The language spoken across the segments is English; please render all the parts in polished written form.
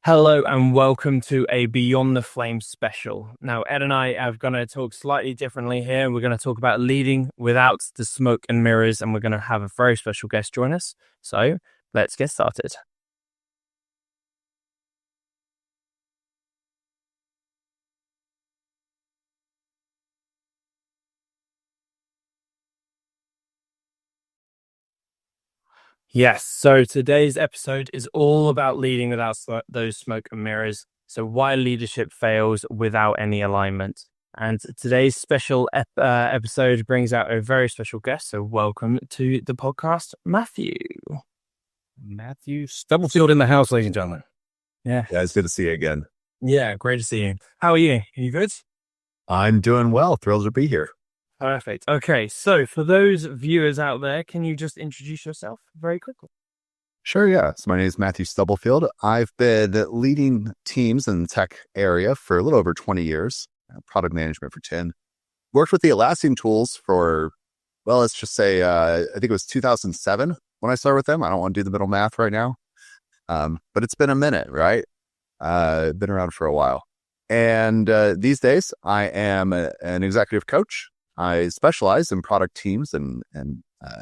Hello and welcome to a Beyond the Flame special. Now, Ed and I are going to talk slightly differently here. We're going to talk about leading without the smoke and mirrors, and we're going to have a very special guest join us. So let's get started. Yes, so today's episode is all about leading without those smoke and mirrors. So why leadership fails without any alignment. And today's special episode brings out a very special guest. So welcome to the podcast, Matthew. Matthew Stublefield in the house, ladies and gentlemen. Yeah, it's good to see you again. Yeah, great to see you. How are you? Are you good? I'm doing well. Thrilled to be here. Perfect. Okay, so for those viewers out there, can you just introduce yourself very quickly? Sure, yeah. So my name is Matthew Stublefield. I've been leading teams in the tech area for a little over 20 years, product management for 10. Worked with the Atlassian tools for, well, let's just say, I think it was 2007 when I started with them. I don't want to do the middle math right now, but it's been a minute, right? Been around for a while. And these days, I am an executive coach. I specialize in product teams and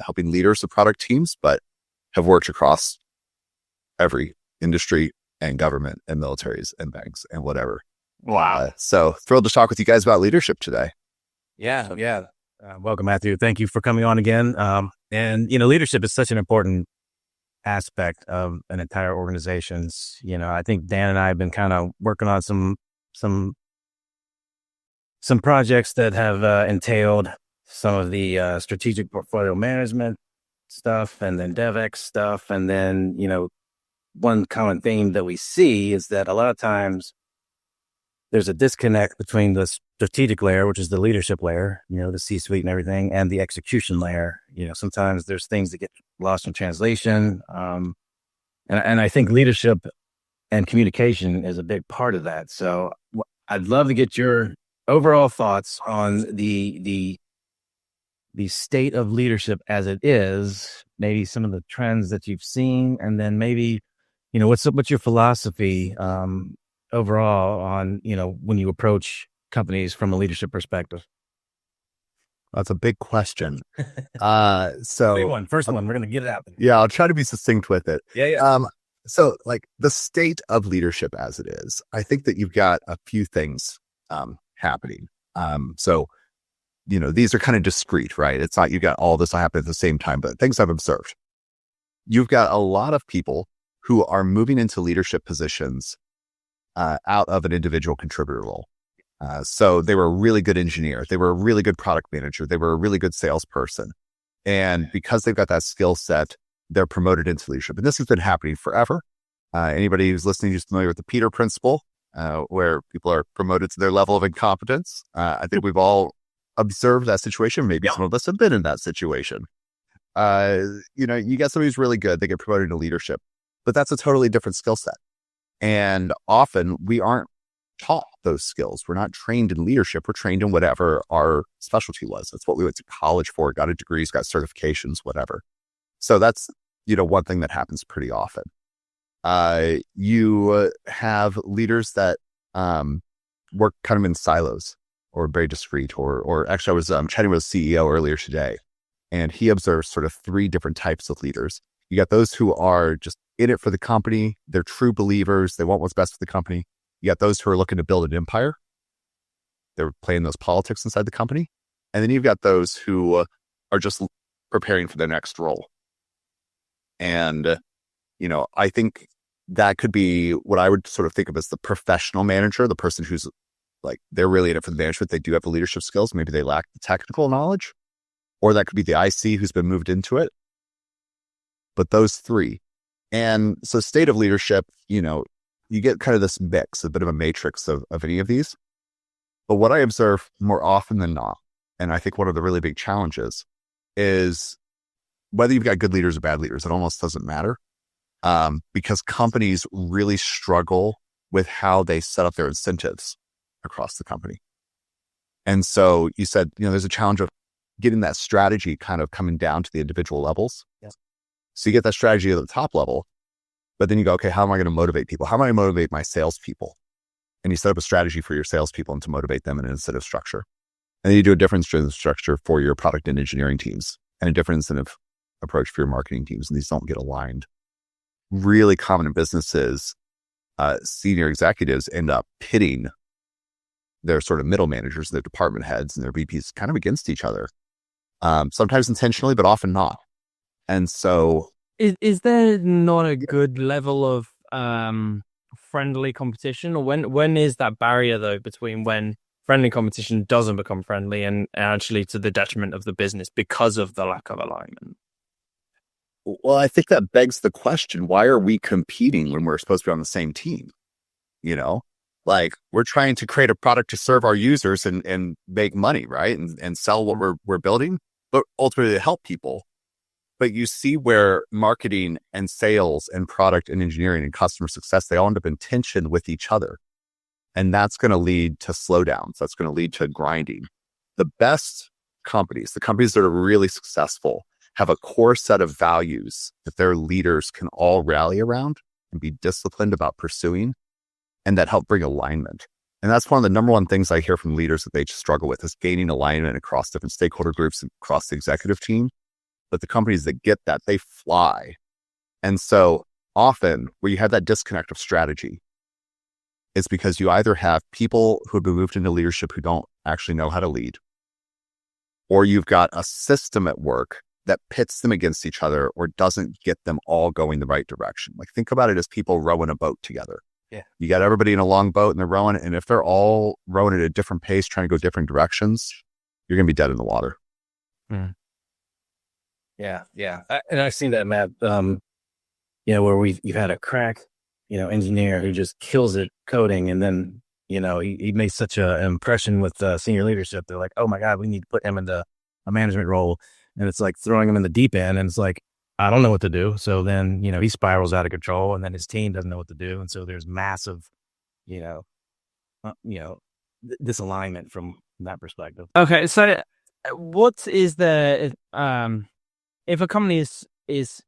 helping leaders of product teams, but have worked across every industry and government and militaries and banks and whatever. Wow. So thrilled to talk with you guys about leadership today. Yeah. Welcome, Matthew. Thank you for coming on again. And leadership is such an important aspect of an entire organization's. I think Dan and I have been kind of working on some projects that have entailed some of the strategic portfolio management stuff and then DevX stuff. And then, one common theme that we see is that a lot of times there's a disconnect between the strategic layer, which is the leadership layer, the C-suite and everything, and the execution layer. Sometimes there's things that get lost in translation. And I think leadership and communication is a big part of that. So I'd love to get your overall thoughts on the state of leadership as it is, maybe some of the trends that you've seen, and then maybe, what's your philosophy overall on, when you approach companies from a leadership perspective? That's a big question. Big one. First one, we're going to get it out there. Yeah, I'll try to be succinct with it. Yeah. So like the state of leadership as it is, I think that you've got a few things happening. These are kind of discrete, right? It's not, you've got all this happening at the same time, but things I've observed. You've got a lot of people who are moving into leadership positions out of an individual contributor role. So they were a really good engineer. They were a really good product manager. They were a really good salesperson. And because they've got that skill set, they're promoted into leadership. And this has been happening forever. Anybody who's listening is familiar with the Peter Principle, where people are promoted to their level of incompetence. I think we've all observed that situation. Maybe some of us have been in that situation. You get somebody who's really good, they get promoted to leadership, but that's a totally different skill set. And often we aren't taught those skills. We're not trained in leadership. We're trained in whatever our specialty was. That's what we went to college for, got a degrees, got certifications, whatever. So that's, one thing that happens pretty often. You have leaders that work kind of in silos or very discreet, or actually I was chatting with a CEO earlier today, and he observes sort of three different types of leaders. You got those who are just in it for the company. They're true believers. They want what's best for the company. You got those who are looking to build an empire. They're playing those politics inside the company. And then you've got those who are just preparing for their next role. And, I think that could be what I would sort of think of as the professional manager, the person who's like, they're really in it for the management. They do have the leadership skills. Maybe they lack the technical knowledge, or that could be the IC who's been moved into it. But those three. And so state of leadership, you get kind of this mix, a bit of a matrix of any of these. But what I observe more often than not, and I think one of the really big challenges, is whether you've got good leaders or bad leaders, it almost doesn't matter. Because companies really struggle with how they set up their incentives across the company. And so you said, there's a challenge of getting that strategy kind of coming down to the individual levels. Yeah. So you get that strategy at the top level, But then you go, okay, how am I going to motivate people? How am I going to motivate my salespeople? And you set up a strategy for your salespeople and to motivate them in an incentive structure. And then you do a different incentive structure for your product and engineering teams and a different incentive approach for your marketing teams. And these don't get aligned. Really common in businesses, senior executives end up pitting their sort of middle managers, their department heads and their VPs kind of against each other. Sometimes intentionally, but often not. And so is there not a good level of friendly competition, or when is that barrier though between when friendly competition doesn't become friendly and actually to the detriment of the business because of the lack of alignment? Well, I think that begs the question, why are we competing when we're supposed to be on the same team? You know, like we're trying to create a product to serve our users and make money, right? And sell what we're building, but ultimately to help people. But you see where marketing and sales and product and engineering and customer success, they all end up in tension with each other. And that's going to lead to slowdowns. That's going to lead to grinding. The best companies, the companies that are really successful, have a core set of values that their leaders can all rally around and be disciplined about pursuing, and that help bring alignment. And that's one of the number one things I hear from leaders that they struggle with is gaining alignment across different stakeholder groups and across the executive team. But the companies that get that, they fly. And so often where you have that disconnect of strategy, it's because you either have people who have been moved into leadership who don't actually know how to lead, or you've got a system at work that pits them against each other or doesn't get them all going the right direction. Like think about it as people rowing a boat together. Yeah. You got everybody in a long boat and they're rowing. And if they're all rowing at a different pace, trying to go different directions, you're going to be dead in the water. Mm. Yeah. Yeah. And I've seen that, Matt, where you've had a crack, engineer who just kills it coding. And then, he made such an impression with senior leadership. They're like, oh my God, we need to put him into a management role. And it's like throwing him in the deep end. And it's like, I don't know what to do. So then, he spirals out of control and then his team doesn't know what to do. And so there's massive, disalignment from that perspective. Okay. So what is the, if a company is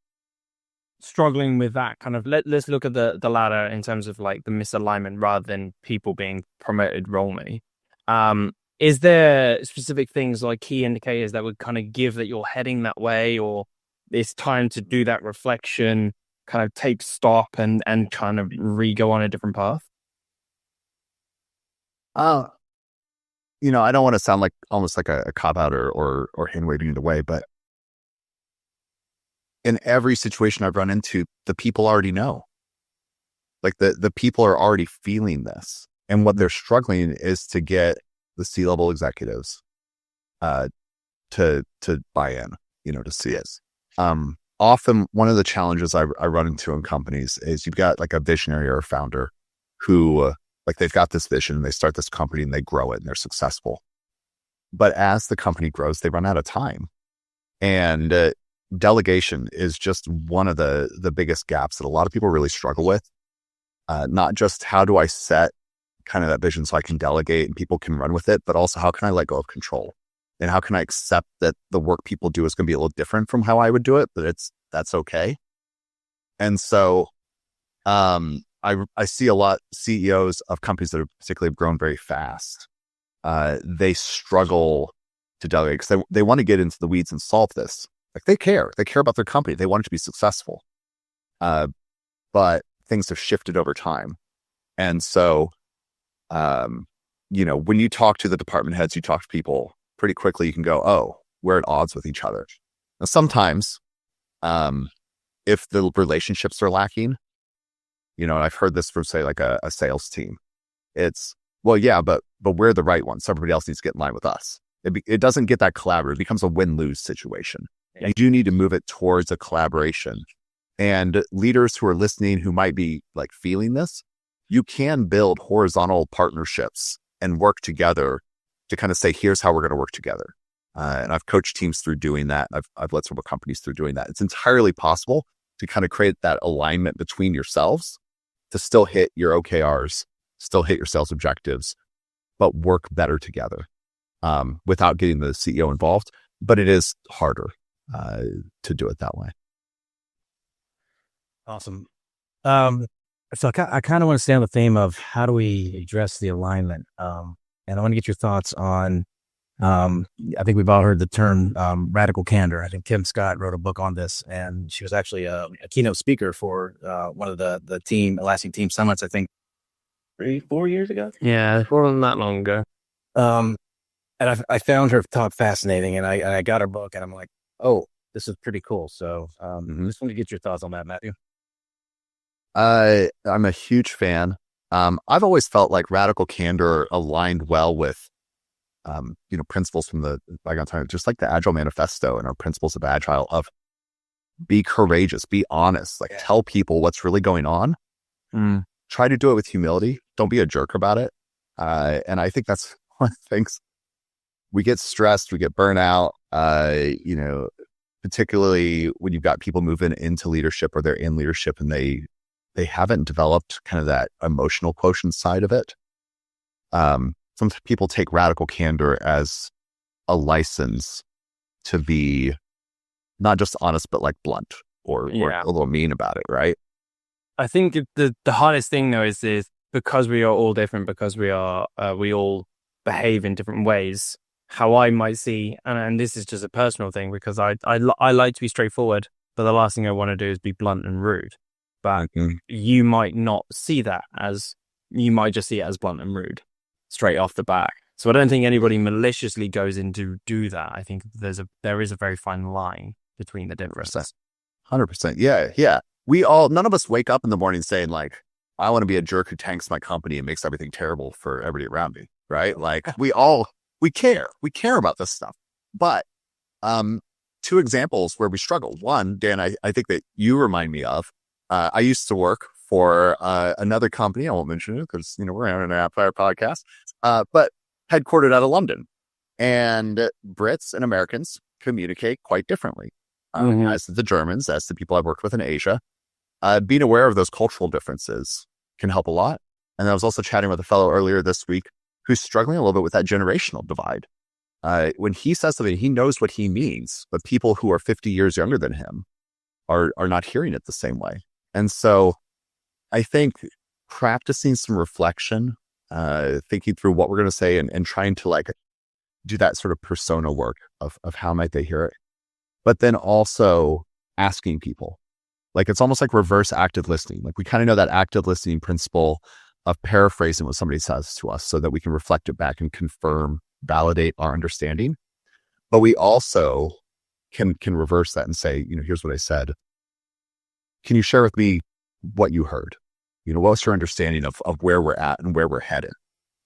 struggling with that kind of, let's look at the ladder in terms of like the misalignment rather than people being promoted wrongly. Is there specific things like key indicators that would kind of give that you're heading that way, or it's time to do that reflection, kind of take stock and kind of go on a different path? I don't want to sound like almost like a cop out or hand waving it away, but in every situation I've run into, the people already know. Like the people are already feeling this. And what they're struggling is to get the C-level executives to buy in, to see it. Often one of the challenges I run into in companies is you've got like a visionary or a founder who like they've got this vision and they start this company and they grow it and they're successful. But as the company grows, they run out of time. And delegation is just one of the biggest gaps that a lot of people really struggle with. Not just how do I set kind of that vision so I can delegate and people can run with it, but also how can I let go of control? And how can I accept that the work people do is going to be a little different from how I would do it, but that's okay. And so I see a lot CEOs of companies that have particularly grown very fast. They struggle to delegate because they want to get into the weeds and solve this. Like they care about their company. They want it to be successful. But things have shifted over time. And so, when you talk to the department heads, you talk to people pretty quickly, you can go, oh, we're at odds with each other. Now, sometimes, if the relationships are lacking, I've heard this from say like a sales team. It's, well, yeah, but we're the right ones. So everybody else needs to get in line with us. It doesn't get that collaborative. It becomes a win-lose situation. You do need to move it towards a collaboration. And leaders who are listening, who might be like feeling this, you can build horizontal partnerships and work together to kind of say, here's how we're going to work together. And I've coached teams through doing that. I've led several companies through doing that. It's entirely possible to kind of create that alignment between yourselves to still hit your OKRs, still hit your sales objectives, but work better together without getting the CEO involved. But it is harder to do it that way. Awesome. So I kind of want to stay on the theme of how do we address the alignment? And I want to get your thoughts on, I think we've all heard the term radical candor. I think Kim Scott wrote a book on this, and she was actually a keynote speaker for one of the Elastic Team Summits, I think 3-4 years ago. Yeah, it wasn't that long ago. And I found her talk fascinating, and I got her book, and I'm like, oh, this is pretty cool. So just want to get your thoughts on that, Matthew. I'm a huge fan. I've always felt like radical candor aligned well with, principles from the bygone time, just like the Agile Manifesto and our principles of Agile of be courageous, be honest, like tell people what's really going on. Try to do it with humility. Don't be a jerk about it. And I think that's one of the things. We get stressed, we get burnout, particularly when you've got people moving into leadership or they're in leadership and they haven't developed kind of that emotional quotient side of it. Some people take radical candor as a license to be not just honest, but like blunt or a little mean about it, right? I think the hardest thing though is because we are all different, because we all behave in different ways. How I might see, and this is just a personal thing, because I like to be straightforward, but the last thing I want to do is be blunt and rude. But you might not see that you might just see it as blunt and rude straight off the bat. So I don't think anybody maliciously goes in to do that. I think there is a very fine line between the differences. 100%. Yeah. None of us wake up in the morning saying like, I want to be a jerk who tanks my company and makes everything terrible for everybody around me, right? Like we care about this stuff. But two examples where we struggle. One, Dan, I think that you remind me of, I used to work for another company. I won't mention it because, we're on an Appfire podcast, but headquartered out of London. And Brits and Americans communicate quite differently, as the Germans, as the people I've worked with in Asia. Being aware of those cultural differences can help a lot. And I was also chatting with a fellow earlier this week who's struggling a little bit with that generational divide. When he says something, he knows what he means, but people who are 50 years younger than him are not hearing it the same way. And so I think practicing some reflection, thinking through what we're going to say and trying to like do that sort of persona work of how might they hear it, but then also asking people. Like it's almost like reverse active listening. Like we kind of know that active listening principle of paraphrasing what somebody says to us so that we can reflect it back and confirm, validate our understanding. But we also can reverse that and say, here's what I said. Can you share with me what you heard? What's your understanding of where we're at and where we're headed?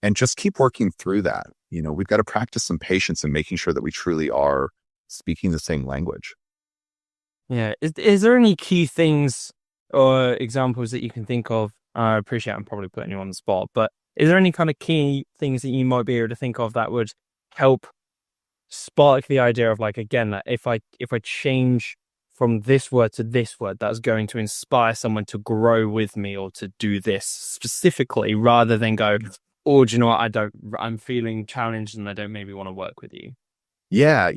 And just keep working through that. We've got to practice some patience and making sure that we truly are speaking the same language. Yeah. Is there any key things or examples that you can think of? I appreciate I'm probably putting you on the spot, but is there any kind of key things that you might be able to think of that would help spark the idea of like, again, that if I change from this word to this word, that's going to inspire someone to grow with me or to do this specifically, rather than go, oh, do you know what? I'm feeling challenged and I don't maybe want to work with you. Yeah.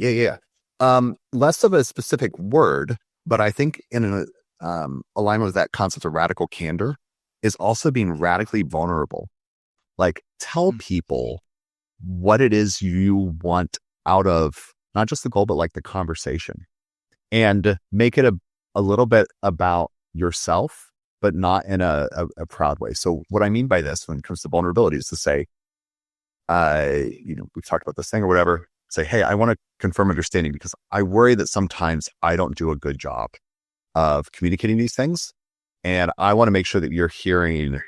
Less of a specific word, but I think in an alignment with that concept of radical candor is also being radically vulnerable. Like tell people what it is you want out of not just the goal, but like the conversation, and make it a little bit about yourself, but not in a proud way. So what I mean by this when it comes to vulnerability is to say, we've talked about this thing or whatever, say, hey, I want to confirm understanding because I worry that sometimes I don't do a good job of communicating these things. And I want to make sure that you're hearing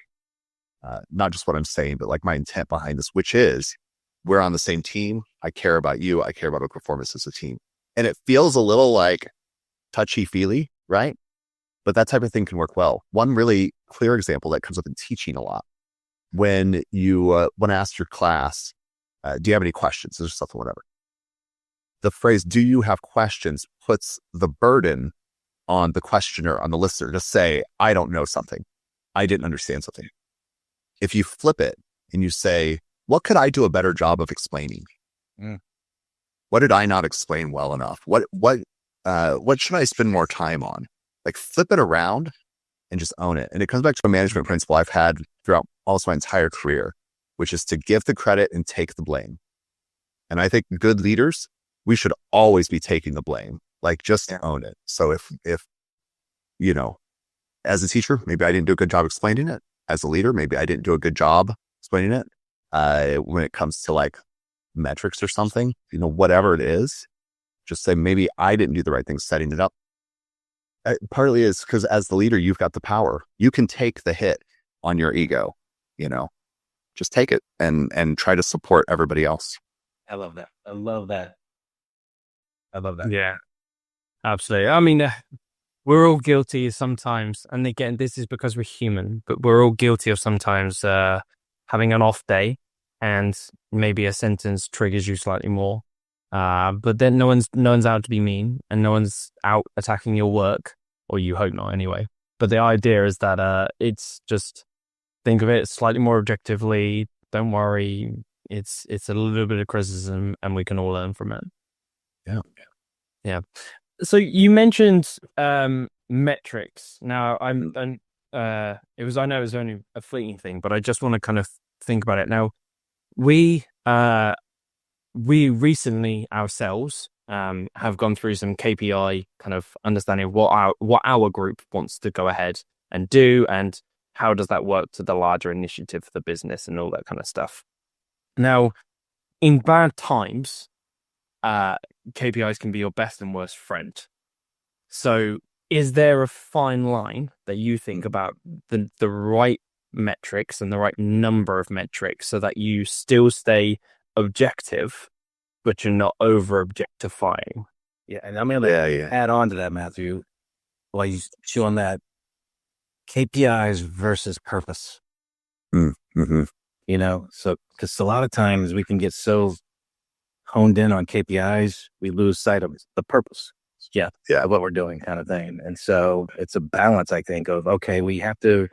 not just what I'm saying, but like my intent behind this, which is we're on the same team. I care about you. I care about our performance as a team. And it feels a little like touchy-feely, right? But that type of thing can work well. One really clear example that comes up in teaching a lot, when you want to ask your class, do you have any questions or something, whatever. The phrase, do you have questions, puts the burden on the questioner, on the listener to say, I don't know something. I didn't understand something. If you flip it and you say, what could I do a better job of explaining? What did I not explain well enough? What should I spend more time on? Like flip it around and just own it. And it comes back to a management principle I've had throughout almost my entire career, which is to give the credit and take the blame. And I think good leaders, we should always be taking the blame, like just own it. So if, you know, as a teacher, maybe I didn't do a good job explaining it. As a leader, maybe I didn't do a good job explaining it. When it comes to like metrics or something, you know, whatever it is, just say, maybe I didn't do the right thing setting it up. Partly is because as the leader, you've got the power. You can take the hit on your ego, you know, just take it and try to support everybody else. I love that. I love that. I love that. Yeah, absolutely. I mean, we're all guilty sometimes. And again, this is because we're human, but we're all guilty of sometimes having an off day and maybe a sentence triggers you slightly more. But then no one's out to be mean and no one's out attacking your work, or you hope not anyway. But the idea is that it's just think of it slightly more objectively. Don't worry. It's a little bit of criticism and we can all learn from it. Yeah. So you mentioned metrics. Now I know it was only a fleeting thing, but I just want to kind of think about it. Now we recently ourselves have gone through some KPI kind of understanding of what our group wants to go ahead and do, and how does that work to the larger initiative for the business and all that kind of stuff. Now, in bad times, KPIs can be your best and worst friend. So is there a fine line that you think about the right metrics and the right number of metrics so that you still stay objective, but you're not over objectifying? Yeah. And I'm going to add on to that, Matthew, while you chew on that, KPIs versus purpose. Mm-hmm. You know, so because a lot of times we can get so honed in on KPIs, we lose sight of the purpose. Of what we're doing, kind of thing. And so it's a balance, I think, of, okay, we have to,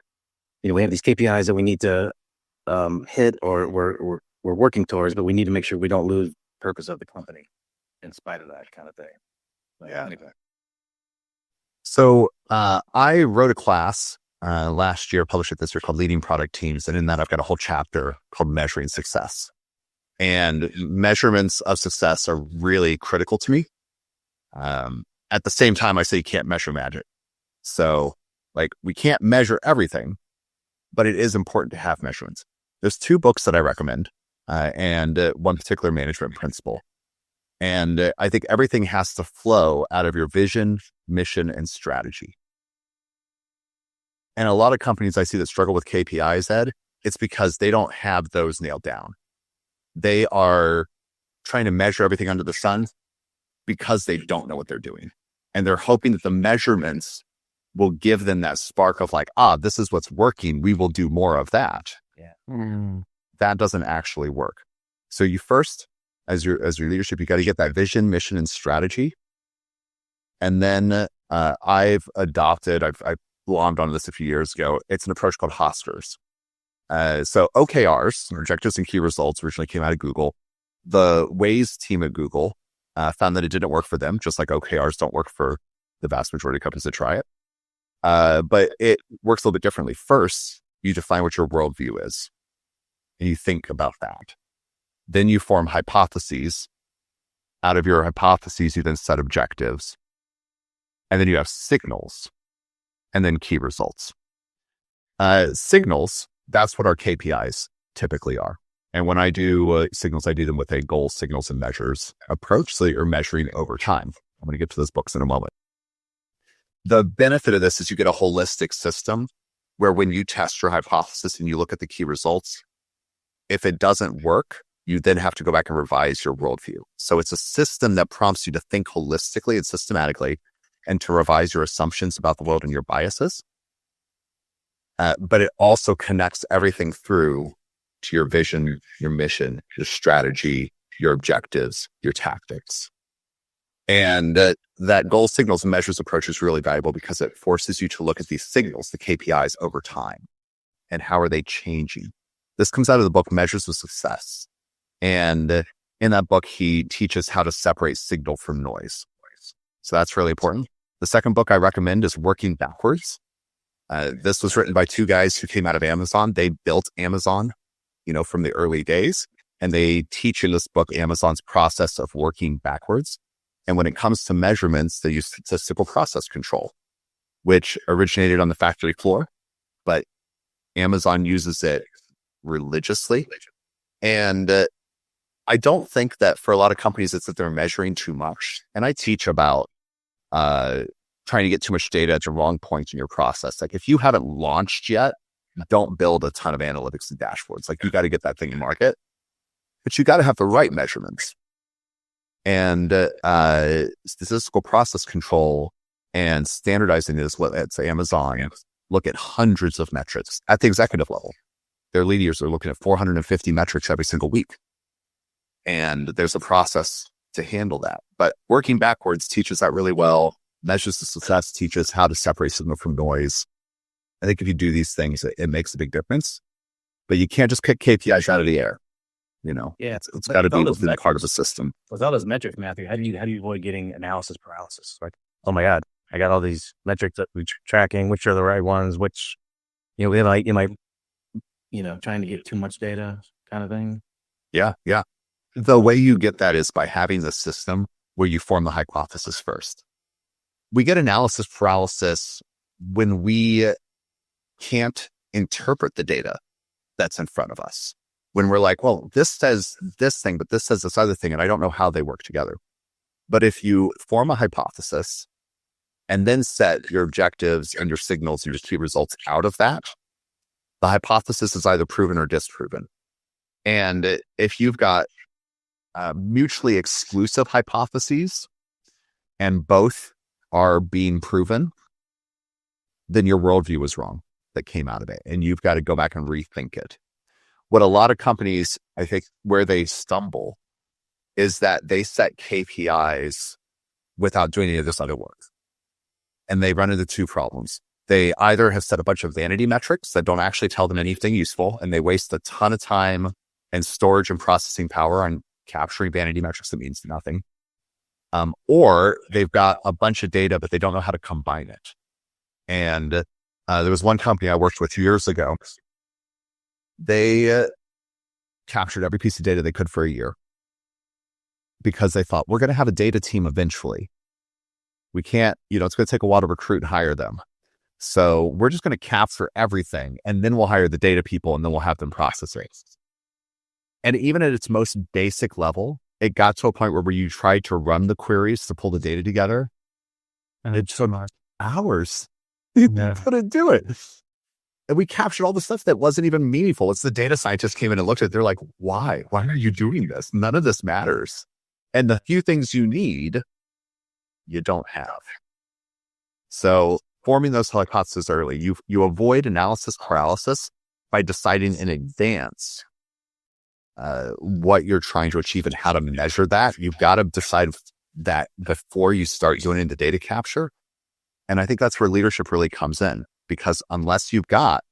you know, we have these KPIs that we need to hit, or we're working towards, but we need to make sure we don't lose purpose of the company in spite of that kind of thing. Anyway. So I wrote a class last year, published it this year, called Leading Product Teams. And in that, I've got a whole chapter called Measuring Success. And measurements of success are really critical to me. At the same time, I say you can't measure magic. So like, we can't measure everything, but it is important to have measurements. There's 2 books that I recommend, and one particular management principle. And I think everything has to flow out of your vision, mission, and strategy. And a lot of companies I see that struggle with KPIs, Ed, it's because they don't have those nailed down. They are trying to measure everything under the sun because they don't know what they're doing. And they're hoping that the measurements will give them that spark of like, this is what's working. We will do more of that. Yeah. That doesn't actually work. So you first, as your leadership, you got to get that vision, mission, and strategy. And then I've glommed onto this a few years ago. It's an approach called Hosters. So OKRs, objectives and key results, originally came out of Google. The Waze team at Google found that it didn't work for them, just like OKRs don't work for the vast majority of companies that try it. But it works a little bit differently. First, you define what your worldview is, and you think about that. Then you form hypotheses. Out of your hypotheses, you then set objectives. And then you have signals, and then key results. Signals, that's what our KPIs typically are. And when I do signals, I do them with a goal, signals, and measures approach. So you're measuring over time. I'm going to get to those books in a moment. The benefit of this is you get a holistic system where when you test your hypothesis and you look at the key results, if it doesn't work, you then have to go back and revise your worldview. So it's a system that prompts you to think holistically and systematically and to revise your assumptions about the world and your biases. But it also connects everything through to your vision, your mission, your strategy, your objectives, your tactics. And that goal, signals, and measures approach is really valuable because it forces you to look at these signals, the KPIs over time, and how are they changing. This comes out of the book Measures of Success. And in that book, he teaches how to separate signal from noise. So that's really important. The second book I recommend is Working Backwards. This was written by two guys who came out of Amazon. They built Amazon, from the early days. And they teach in this book Amazon's process of working backwards. And when it comes to measurements, they use statistical process control, which originated on the factory floor, but Amazon uses it religiously. And I don't think that for a lot of companies, it's that they're measuring too much. And I teach about trying to get too much data at the wrong point in your process. Like if you haven't launched yet, don't build a ton of analytics and dashboards. Like you got to get that thing in market, but you got to have the right measurements. And statistical process control and standardizing is what at Amazon look at hundreds of metrics at the executive level. Their leaders are looking at 450 metrics every single week. And there's a process to handle that. But working backwards teaches that really well. Measures the success, teaches how to separate signal from noise. I think if you do these things, it makes a big difference. But you can't just kick KPIs out of the air. Yeah, it's got to be within part of the system. With all those metrics, Matthew, how do you avoid getting analysis paralysis? Like, oh my God, I got all these metrics that we're tracking. Which are the right ones? Which, you might, trying to get too much data kind of thing. Yeah. The way you get that is by having the system where you form the hypothesis first. We get analysis paralysis when we can't interpret the data that's in front of us. When we're like, well, this says this thing, but this says this other thing, and I don't know how they work together. But if you form a hypothesis and then set your objectives and your signals and your key results out of that, the hypothesis is either proven or disproven. And if you've got mutually exclusive hypotheses and both are being proven, then your worldview was wrong that came out of it. And you've got to go back and rethink it. What a lot of companies, I think, where they stumble is that they set KPIs without doing any of this other work. And they run into two problems. They either have set a bunch of vanity metrics that don't actually tell them anything useful, and they waste a ton of time and storage and processing power on capturing vanity metrics that means nothing. Or they've got a bunch of data, but they don't know how to combine it. And there was one company I worked with years ago. They captured every piece of data they could for a year because they thought, we're going to have a data team eventually. We can't, it's going to take a while to recruit and hire them. So we're just going to capture everything, and then we'll hire the data people, and then we'll have them process it. And even at its most basic level, it got to a point where you tried to run the queries to pull the data together, and it took hours. You couldn't do it. And we captured all the stuff that wasn't even meaningful. It's the data scientists came in and looked at it. They're like, why? Why are you doing this? None of this matters. And the few things you need, you don't have. So forming those hypotheses early, you avoid analysis paralysis by deciding in advance what you're trying to achieve and how to measure that. You've got to decide that before you start doing into data capture. And I think that's where leadership really comes in, because unless you've got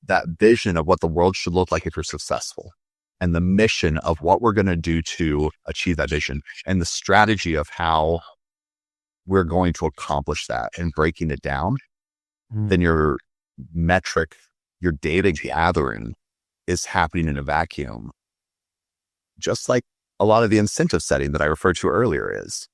that vision of what the world should look like if you're successful, and the mission of what we're going to do to achieve that vision, and the strategy of how we're going to accomplish that and breaking it down, then your metric, your data gathering is happening in a vacuum. Just like a lot of the incentive setting that I referred to earlier is.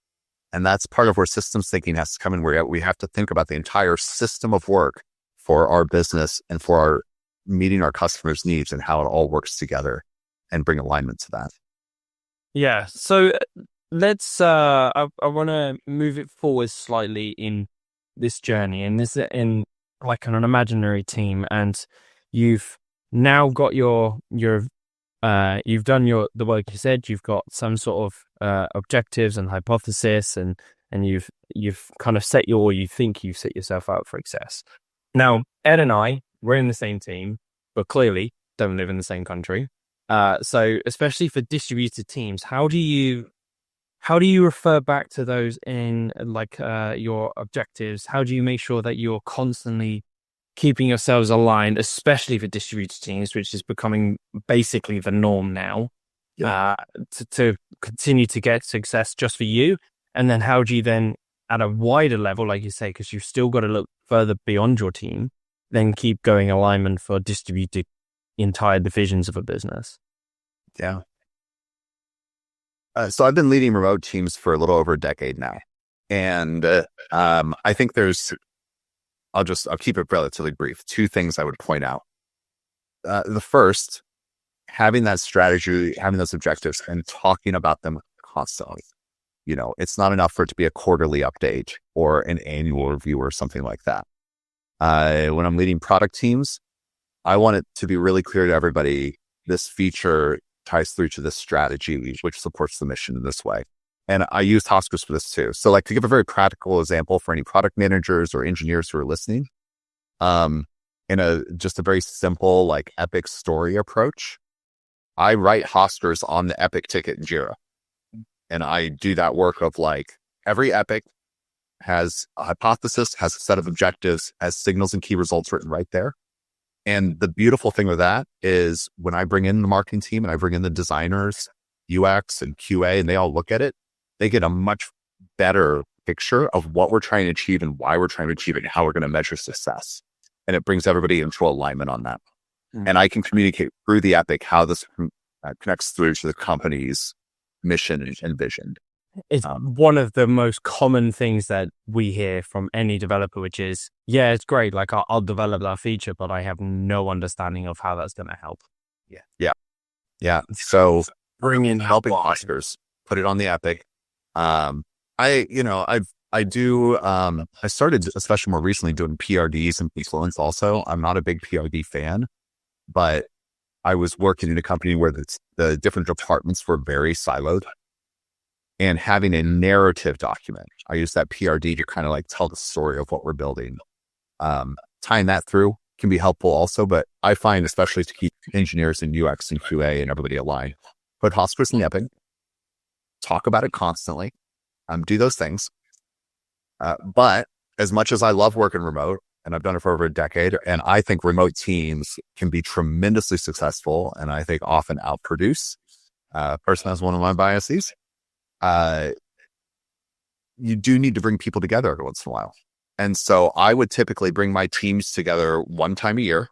And that's part of where systems thinking has to come in, where we have to think about the entire system of work for our business and for our meeting our customers' needs and how it all works together and bring alignment to that. Yeah. So let's, I want to move it forward slightly in this journey, and this in like an imaginary team, and you've now got you've done the work you said, you've got some sort of objectives and hypothesis, and you've kind of you think you've set yourself up for success. Now, Ed and I, we're in the same team, but clearly don't live in the same country. So especially for distributed teams, how do you refer back to those in like your objectives? How do you make sure that you're constantly keeping yourselves aligned, especially for distributed teams, which is becoming basically the norm now, to continue to get success just for you? And then how do you then, at a wider level, like you say, because you've still got to look further beyond your team, then keep going alignment for distributed entire divisions of a business. Yeah. So I've been leading remote teams for a little over a decade now. And I think I'll keep it relatively brief. Two things I would point out. The first, having that strategy, having those objectives and talking about them constantly. It's not enough for it to be a quarterly update or an annual review or something like that. When I'm leading product teams, I want it to be really clear to everybody, this feature ties through to this strategy, which supports the mission in this way. And I use Hoskers for this too. So to give a very practical example for any product managers or engineers who are listening, in just a very simple, epic story approach, I write Hoskers on the epic ticket in Jira. And I do that work of every epic has a hypothesis, has a set of objectives, has signals and key results written right there. And the beautiful thing with that is when I bring in the marketing team and I bring in the designers, UX and QA, and they all look at it, they get a much better picture of what we're trying to achieve and why we're trying to achieve it and how we're going to measure success. And it brings everybody into alignment on that. Mm-hmm. And I can communicate through the epic how this connects through to the company's mission and vision. It's one of the most common things that we hear from any developer, which is, yeah, it's great. I'll develop that feature, but I have no understanding of how that's going to help. Yeah. So bring in helping Hoskers, put it on the epic. I started, especially more recently, doing PRDs and Confluence also. I'm not a big PRD fan, but I was working in a company where the different departments were very siloed. And having a narrative document, I use that PRD to kind of tell the story of what we're building. Tying that through can be helpful also, but I find especially to keep engineers and UX and QA and everybody aligned, put Hoskers in the epic, talk about it constantly, do those things. But as much as I love working remote, and I've done it for over a decade, and I think remote teams can be tremendously successful, and I think often outproduce. Personally, that's one of my biases. You do need to bring people together every once in a while. And so I would typically bring my teams together one time a year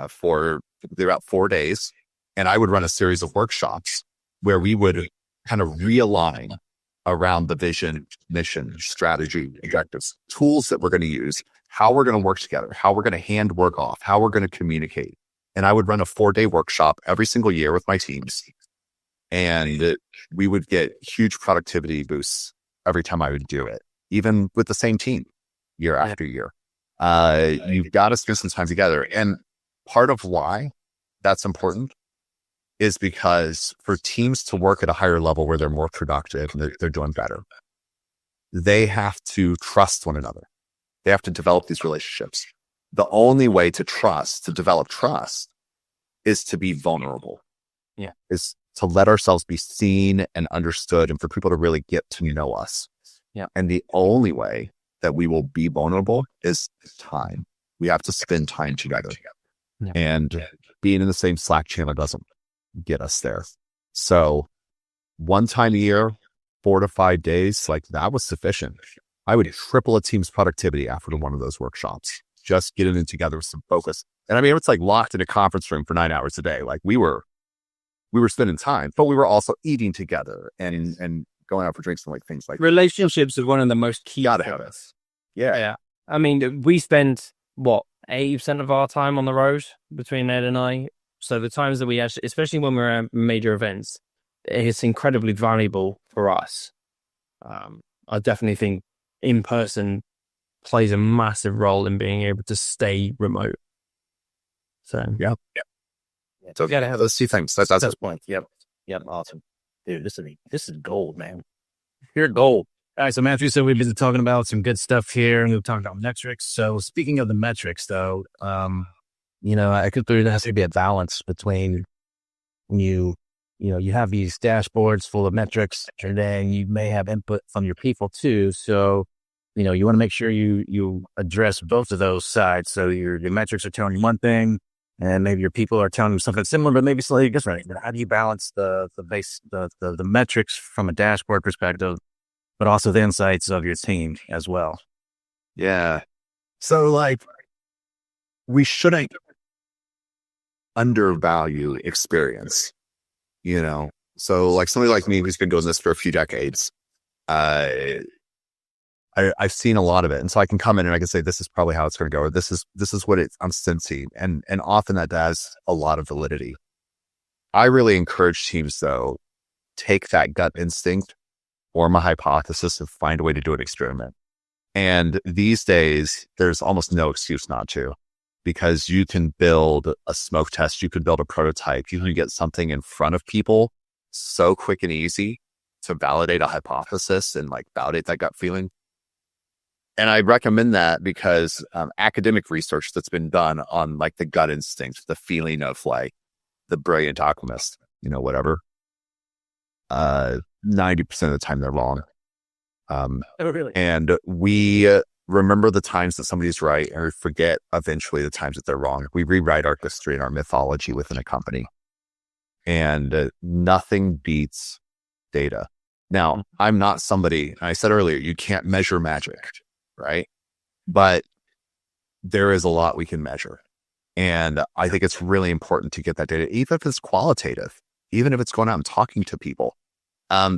for about 4 days. And I would run a series of workshops where we would kind of realign around the vision, mission, strategy, objectives, tools that we're going to use, how we're going to work together, how we're going to hand work off, how we're going to communicate. And I would run a 4-day workshop every single year with my teams. And we would get huge productivity boosts every time I would do it, even with the same team year after year. You've got to spend some time together. And part of why that's important is because for teams to work at a higher level where they're more productive and they're doing better, they have to trust one another. They have to develop these relationships. The only way to develop trust is to be vulnerable. Is to let ourselves be seen and understood and for people to really get to know us. And the only way that we will be vulnerable is time. We have to spend time together. And being in the same Slack channel doesn't get us there. So one time a year, 4 to 5 days, that was sufficient. I would triple a team's productivity after one of those workshops, just getting it together with some focus. And I mean, it's locked in a conference room for 9 hours a day. We were spending time, but we were also eating together and going out for drinks and things like that. Relationships are one of the most key. Gotta have it. Yeah. I mean, we spend 80% of our time on the road between Ed and I. So the times that we actually, especially when we're at major events, it's incredibly valuable for us. I definitely think in person plays a massive role in being able to stay remote. So yeah. So we got to have those 2 things. That's the point. Yep. Awesome, dude. This is gold, man. Pure gold. All right. So Matthew, so we've been talking about some good stuff here, and we've talked about metrics. So speaking of the metrics, though, I could there has to be a balance between you have these dashboards full of metrics, and then you may have input from your people too. So you want to make sure you address both of those sides. So your metrics are telling you one thing, and maybe your people are telling you something similar, but maybe slightly different. How do you balance the metrics from a dashboard perspective, but also the insights of your team as well? Yeah. So we shouldn't undervalue experience, you know? So like somebody like me who's been doing this for a few decades, I've seen a lot of it. And so I can come in and I can say, this is probably how it's going to go, or this is what I'm sensing. And often that has a lot of validity. I really encourage teams though, take that gut instinct, form a hypothesis, and find a way to do an experiment. And these days, there's almost no excuse not to, because you can build a smoke test, you could build a prototype, you can get something in front of people so quick and easy to validate a hypothesis and like validate that gut feeling. And I recommend that because academic research that's been done on like the gut instinct, the feeling of like the brilliant alchemist, whatever, 90% of the time they're wrong. Oh, really? And we remember the times that somebody's right and we forget eventually the times that they're wrong. We rewrite our history and our mythology within a company. And nothing beats data. Now, I'm not somebody, I said earlier, you can't measure magic, right? But there is a lot we can measure. And I think it's really important to get that data, even if it's qualitative, even if it's going out and talking to people.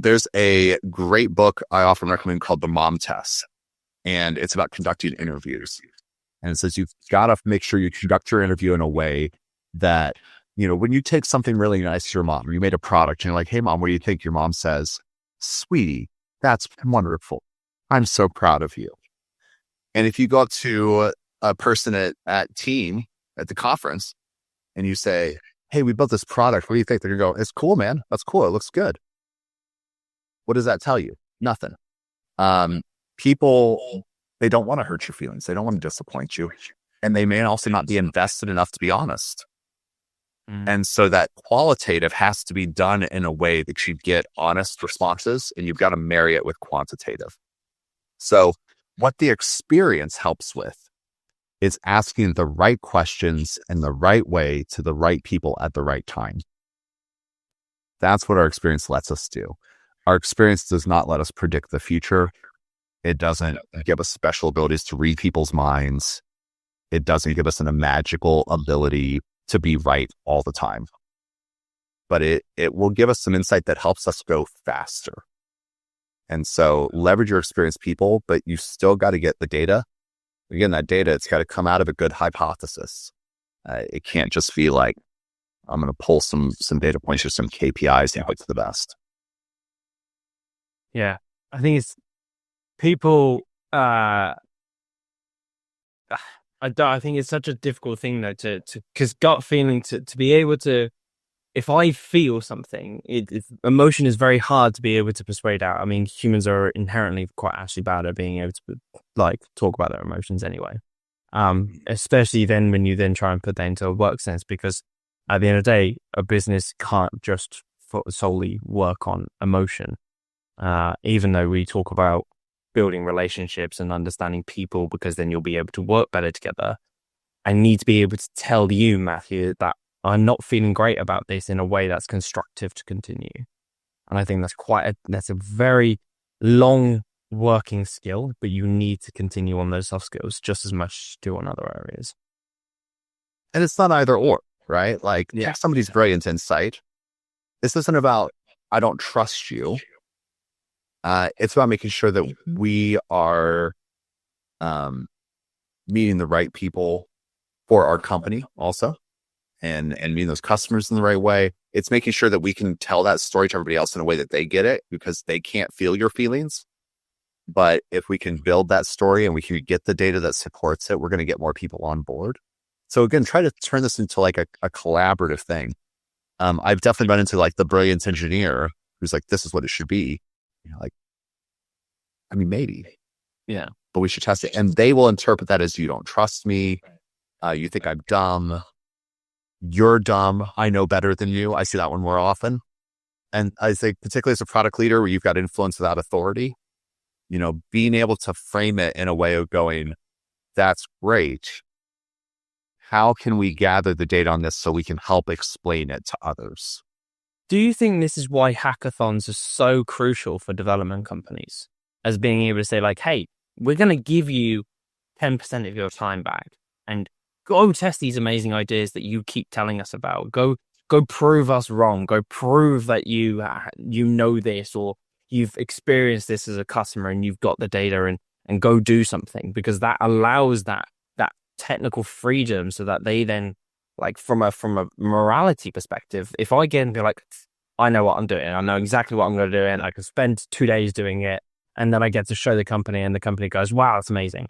There's a great book I often recommend called The Mom Test, and it's about conducting interviews. And it says you've got to make sure you conduct your interview in a way that, when you take something really nice to your mom, or you made a product and you're like, hey mom, what do you think? Your mom says, sweetie, that's wonderful. I'm so proud of you. And if you go up to a person at team at the conference and you say, hey, we built this product, what do you think? They're going to go, it's cool, man. That's cool. It looks good. What does that tell you? Nothing. People, they don't want to hurt your feelings. They don't want to disappoint you. And they may also not be invested enough to be honest. And so that qualitative has to be done in a way that you get honest responses, and you've got to marry it with quantitative. So what the experience helps with is asking the right questions in the right way to the right people at the right time. That's what our experience lets us do. Our experience does not let us predict the future. It doesn't give us special abilities to read people's minds. It doesn't give us a magical ability to be right all the time. But it will give us some insight that helps us go faster. And so leverage your experienced people, but you still got to get the data. Again, that data, it's got to come out of a good hypothesis. It can't just be like, I'm going to pull some data points or some KPIs and hope for the best. Yeah, I think it's people. I think it's such a difficult thing though because gut feeling to be able to. If I feel something, emotion is very hard to be able to persuade out. I mean, humans are inherently quite actually bad at being able to like talk about their emotions anyway. Especially then when you then try and put that into a work sense, because at the end of the day, a business can't just solely work on emotion. Even though we talk about building relationships and understanding people, because then you'll be able to work better together. I need to be able to tell you, Matthew, that I'm not feeling great about this in a way that's constructive to continue. And I think that's a very long working skill, but you need to continue on those soft skills just as much as you do on other areas. And it's not either or, right? Like, yeah, somebody's brilliant insight. This isn't about, I don't trust you. It's about making sure that we are meeting the right people for our company also, and meeting those customers in the right way. It's making sure that we can tell that story to everybody else in a way that they get it, because they can't feel your feelings. But if we can build that story and we can get the data that supports it, we're going to get more people on board. So again, try to turn this into like a collaborative thing. I've definitely run into like the brilliant engineer who's like, this is what it should be. Like, I mean, maybe. Yeah. But we should test it. And they will interpret that as, you don't trust me. You think I'm dumb. You're dumb. I know better than you. I see that one more often. And I think particularly as a product leader where you've got influence without authority, being able to frame it in a way of going, that's great. How can we gather the data on this so we can help explain it to others? Do you think this is why hackathons are so crucial for development companies, as being able to say like, hey, we're going to give you 10% of your time back. And go test these amazing ideas that you keep telling us about. Go prove us wrong. Go prove that you know this, or you've experienced this as a customer and you've got the data, and go do something, because that allows that technical freedom, so that they then, like, from a morality perspective, if I get and be like, I know what I'm doing, I know exactly what I'm going to do, and I can spend 2 days doing it, and then I get to show the company, and the company goes, wow, that's amazing.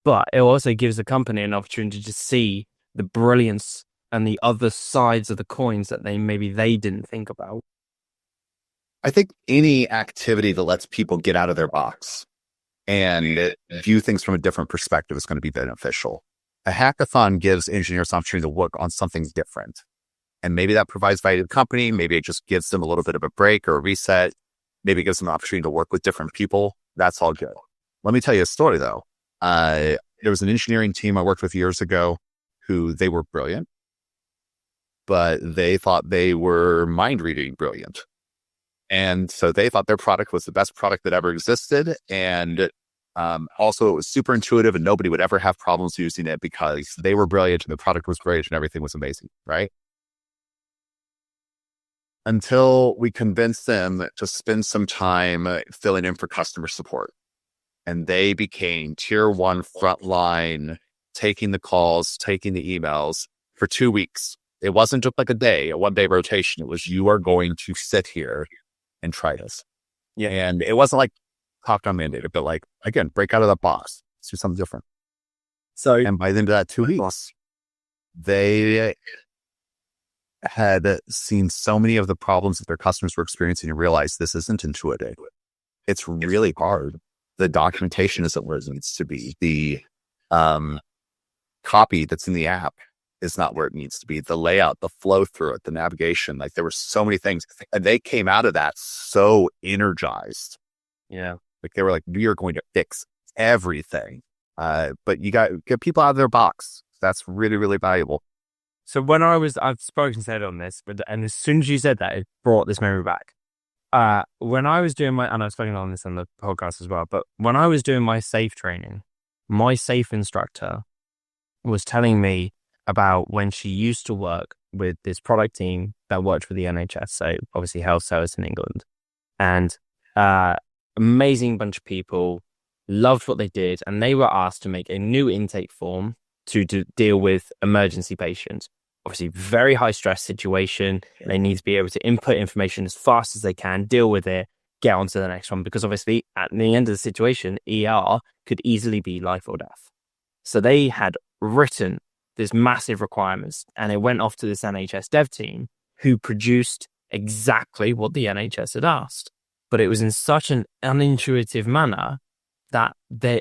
But it also gives the company an opportunity to see the brilliance and the other sides of the coins that they didn't think about. I think any activity that lets people get out of their box and view things from a different perspective is going to be beneficial. A hackathon gives engineers an opportunity to work on something different. And maybe that provides value to the company. Maybe it just gives them a little bit of a break or a reset. Maybe it gives them an opportunity to work with different people. That's all good. Let me tell you a story, though. There was an engineering team I worked with years ago who they were brilliant, but they thought they were mind reading brilliant. And so they thought their product was the best product that ever existed. And also it was super intuitive and nobody would ever have problems using it because they were brilliant and the product was great and everything was amazing, right? Until we convinced them to spend some time filling in for customer support. And they became tier 1 frontline, taking the calls, taking the emails for 2 weeks. It wasn't just like a 1-day rotation. It was, you are going to sit here and try this. Yeah. And it wasn't like top-down mandated, but like, again, break out of that box. Let's do something different. So, and by the end of that 2 weeks, they had seen so many of the problems that their customers were experiencing and realized this isn't intuitive. It's really hard. The documentation isn't where it needs to be. The copy that's in the app is not where it needs to be. The layout, the flow through it, the navigation, like there were so many things. And they came out of that so energized. Yeah. Like they were like, we are going to fix everything. But you got to get people out of their box. That's really, really valuable. So I've spoken to Ed on this, and as soon as you said that, it brought this memory back. When I was doing and I've spoken on this on the podcast as well, but when I was doing my SAFe training, my SAFe instructor was telling me about when she used to work with this product team that worked for the NHS. So obviously health service in England, and amazing bunch of people, loved what they did. And they were asked to make a new intake form to deal with emergency patients. Obviously, very high stress situation. They need to be able to input information as fast as they can, deal with it, get on to the next one. Because obviously, at the end of the situation, ER could easily be life or death. So they had written this massive requirements, and it went off to this NHS dev team who produced exactly what the NHS had asked. But it was in such an unintuitive manner that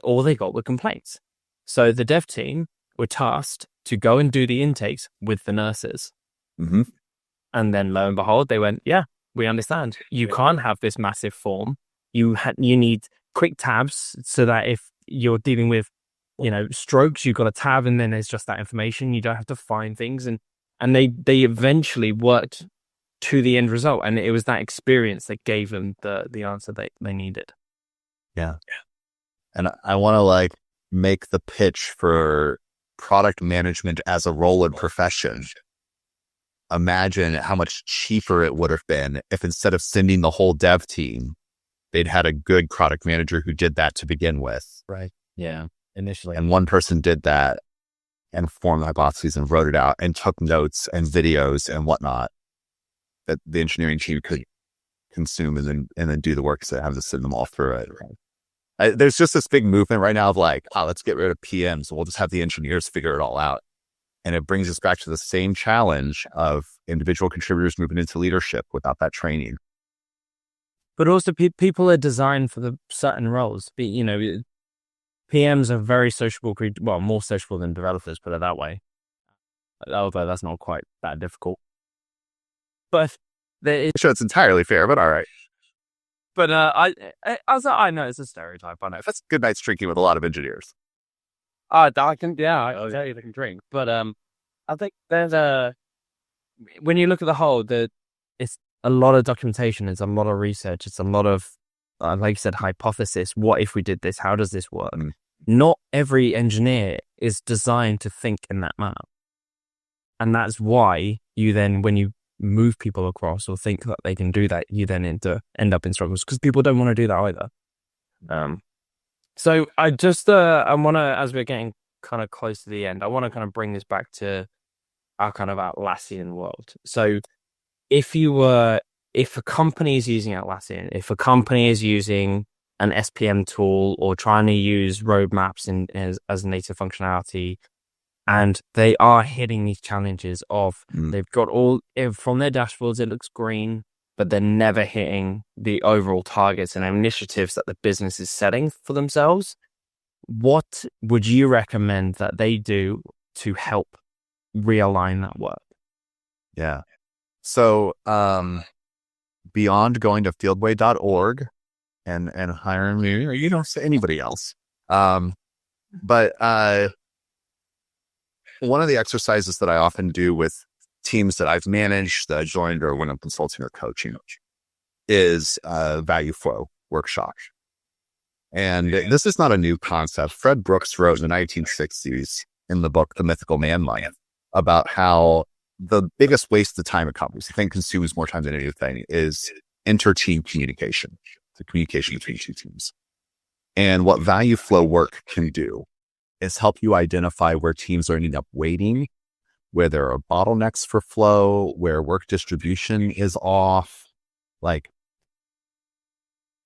all they got were complaints. So the dev team were tasked to go and do the intakes with the nurses. Mm-hmm. And then lo and behold, they went, yeah, we understand. You can't have this massive form. You need quick tabs so that if you're dealing with, strokes, you've got a tab and then there's just that information. You don't have to find things. And they eventually worked to the end result. And it was that experience that gave them the answer they needed. Yeah. And I want to make the pitch for product management as a role and profession. Imagine how much cheaper it would have been if instead of sending the whole dev team, they'd had a good product manager who did that to begin with. Right. Yeah. Initially. And one person did that and formed hypotheses and wrote it out and took notes and videos and whatnot that the engineering team could consume and then do the work instead of having to send them all through it. Right. There's just this big movement right now of let's get rid of PMs. We'll just have the engineers figure it all out. And it brings us back to the same challenge of individual contributors moving into leadership without that training. But also people are designed for the certain roles. PMs are very sociable, more sociable than developers, put it that way. Although that's not quite that difficult. But sure, it's entirely fair, but all right. But I know it's a stereotype. I know that's good nights drinking with a lot of engineers. I can tell you they can drink. But I think there's when you look at the whole, it's a lot of documentation, it's a lot of research, it's a lot of like you said, hypothesis. What if we did this? How does this work? not every engineer is designed to think in that manner. And that's why you then, when you move people across or think that they can do that, you then end up in struggles because people don't want to do that either. So I just, I want to, as we're getting kind of close to the end, I want to kind of bring this back to our kind of Atlassian world. So if a company is using Atlassian, if a company is using an SPM tool or trying to use roadmaps as native functionality, and they are hitting these challenges of they've got from their dashboards, it looks green, but they're never hitting the overall targets and initiatives that the business is setting for themselves. What would you recommend that they do to help realign that work? Yeah. So beyond going to fieldway.org and hiring me, or you don't say anybody else. But one of the exercises that I often do with teams that I've managed, that I joined, or when I'm consulting or coaching, is value flow workshop. And this is not a new concept. Fred Brooks wrote in the 1960s in the book, The Mythical Man Lion, about how the biggest waste of time at companies, I think consumes more time than anything, is inter-team communication, the communication between two teams. And what value flow work can do is help you identify where teams are ending up waiting, where there are bottlenecks for flow, where work distribution is off. Like,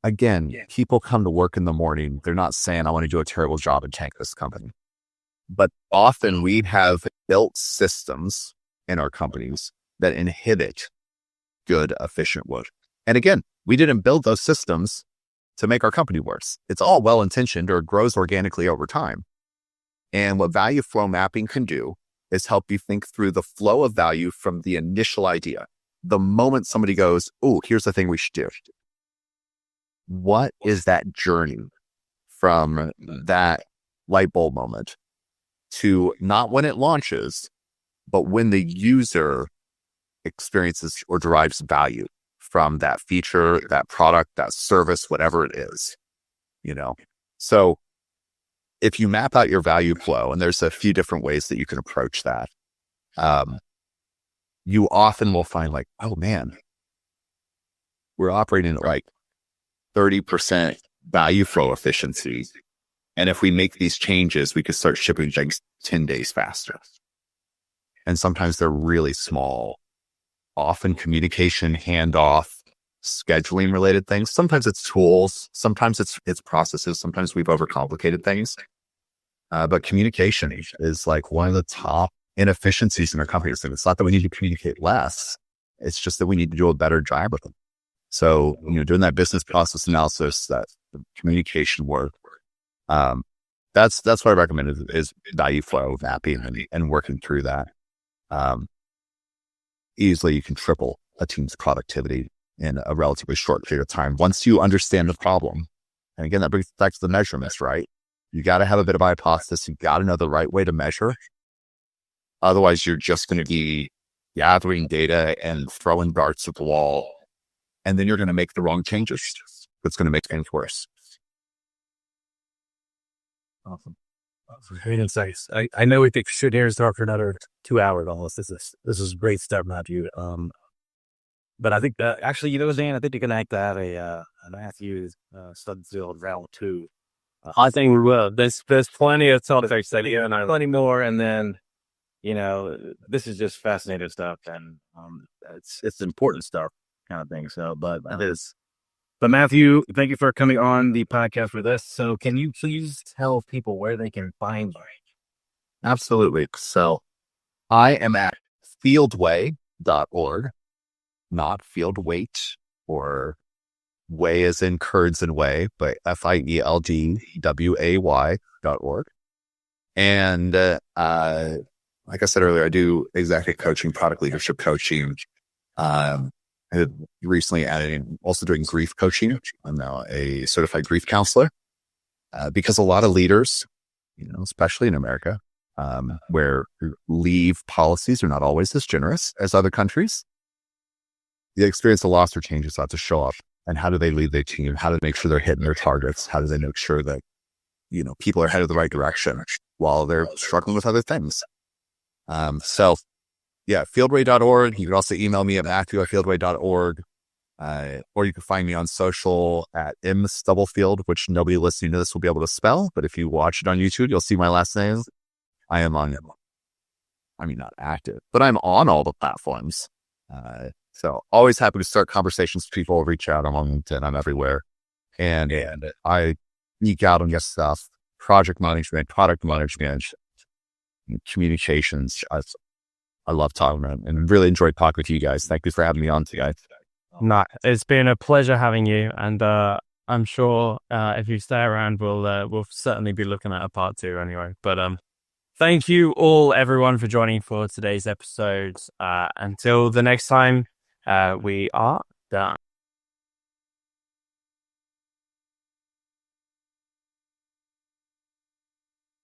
again, people come to work in the morning. They're not saying, I want to do a terrible job and tank this company. But often we have built systems in our companies that inhibit good, efficient work. And again, we didn't build those systems to make our company worse. It's all well-intentioned, or it grows organically over time. And what value flow mapping can do is help you think through the flow of value from the initial idea. The moment somebody goes, oh, here's the thing we should do. What is that journey from that light bulb moment to not when it launches, but when the user experiences or derives value from that feature, that product, that service, whatever it is, So if you map out your value flow, and there's a few different ways that you can approach that, you often will find like, oh man, we're operating at like 30% value flow efficiency. And if we make these changes, we could start shipping things 10 days faster. And sometimes they're really small, often communication, handoff, scheduling related things. Sometimes it's tools, sometimes it's processes, sometimes we've overcomplicated things. But communication is like one of the top inefficiencies in our company. It's not that we need to communicate less. It's just that we need to do a better job with them. So, doing that business process analysis, that communication work, that's what I recommend is value flow mapping and working through that. Easily you can triple a team's productivity in a relatively short period of time once you understand the problem. And again, that brings back to the measurements, right? You got to have a bit of hypothesis. You got to know the right way to measure. Otherwise, you're just going to be gathering data and throwing darts at the wall. And then you're going to make the wrong changes. It's going to make things worse. Awesome. Great insights. I know we should here talk for another 2 hours on this. This is great stuff, Matthew. But I think actually, Dan, I think you can act that a Matthew Stublefield round 2. I think we will. There's plenty of topics that plenty more, and then this is just fascinating stuff, and it's important stuff, kind of thing. So, but it is. But Matthew, thank you for coming on the podcast with us. So, can you please tell people where they can find you? Absolutely. So, I am at fieldway.org, not field weight or way as in curds and whey, but fieldway.org. And like I said earlier, I do executive coaching, product leadership coaching. I had recently added also doing grief coaching. I'm now a certified grief counselor because a lot of leaders, especially in America, where leave policies are not always as generous as other countries, the experience of loss or change is about to show up. And how do they lead their team? How do they make sure they're hitting their targets? How do they make sure that people are headed the right direction while they're struggling with other things. So yeah, fieldway.org. You can also email me at matthew@fieldway.org. Or you can find me on social at Stublefield, which nobody listening to this will be able to spell. But if you watch it on YouTube, you'll see my last name. I am on, not active, but I'm on all the platforms. So always happy to start conversations with people, reach out. I'm on LinkedIn, I'm everywhere. And I geek out on this stuff, project management, product management, communications. I love talking about it and really enjoyed talking with you guys. Thank you for having me on today. No, it's been a pleasure having you, and I'm sure if you stay around, we'll certainly be looking at a part 2 anyway. But thank you all, everyone, for joining for today's episode. Until the next time, we are done.